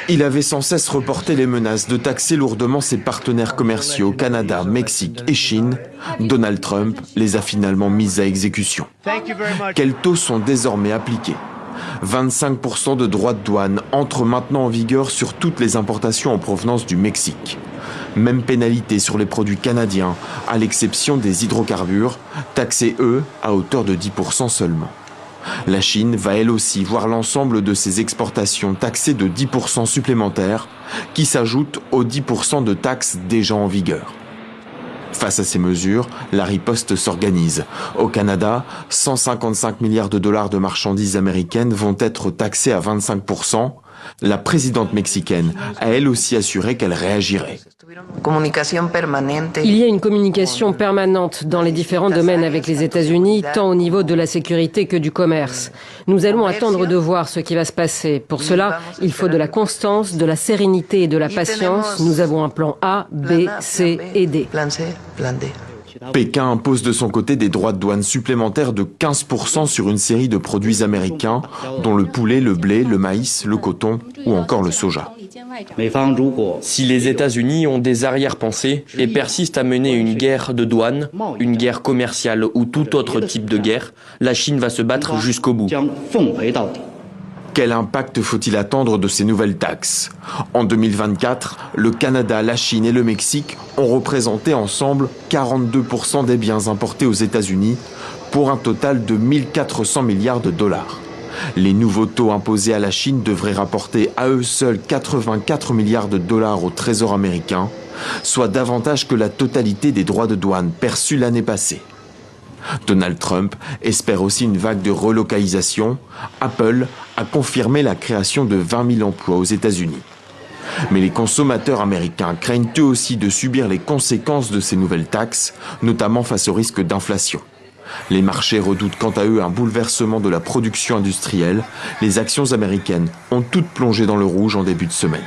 Il avait sans cesse reporté les menaces de taxer lourdement ses partenaires commerciaux Canada, Mexique et Chine. Donald Trump les a finalement mises à exécution. Quels taux sont désormais appliqués? 25% de droits de douane entrent maintenant en vigueur sur toutes les importations en provenance du Mexique. Même pénalité sur les produits canadiens, à l'exception des hydrocarbures, taxés eux à hauteur de 10% seulement. La Chine va elle aussi voir l'ensemble de ses exportations taxées de 10% supplémentaires, qui s'ajoutent aux 10% de taxes déjà en vigueur. Face à ces mesures, la riposte s'organise. Au Canada, 155 milliards de dollars de marchandises américaines vont être taxées à 25%. La présidente mexicaine a elle aussi assuré qu'elle réagirait. Il y a une communication permanente dans les différents domaines avec les États-Unis, tant au niveau de la sécurité que du commerce. Nous allons attendre de voir ce qui va se passer. Pour cela, il faut de la constance, de la sérénité et de la patience. Nous avons un plan A, B, C et D. Pékin impose de son côté des droits de douane supplémentaires de 15% sur une série de produits américains, dont le poulet, le blé, le maïs, le coton ou encore le soja. Si les États-Unis ont des arrière-pensées et persistent à mener une guerre de douane, une guerre commerciale ou tout autre type de guerre, la Chine va se battre jusqu'au bout. Quel impact faut-il attendre de ces nouvelles taxes? En 2024, le Canada, la Chine et le Mexique ont représenté ensemble 42% des biens importés aux États-Unis pour un total de 1400 milliards de dollars. Les nouveaux taux imposés à la Chine devraient rapporter à eux seuls 84 milliards de dollars au Trésor américain, soit davantage que la totalité des droits de douane perçus l'année passée. Donald Trump espère aussi une vague de relocalisation. Apple a confirmé la création de 20 000 emplois aux États-Unis. Mais les consommateurs américains craignent eux aussi de subir les conséquences de ces nouvelles taxes, notamment face au risque d'inflation. Les marchés redoutent quant à eux un bouleversement de la production industrielle. Les actions américaines ont toutes plongé dans le rouge en début de semaine.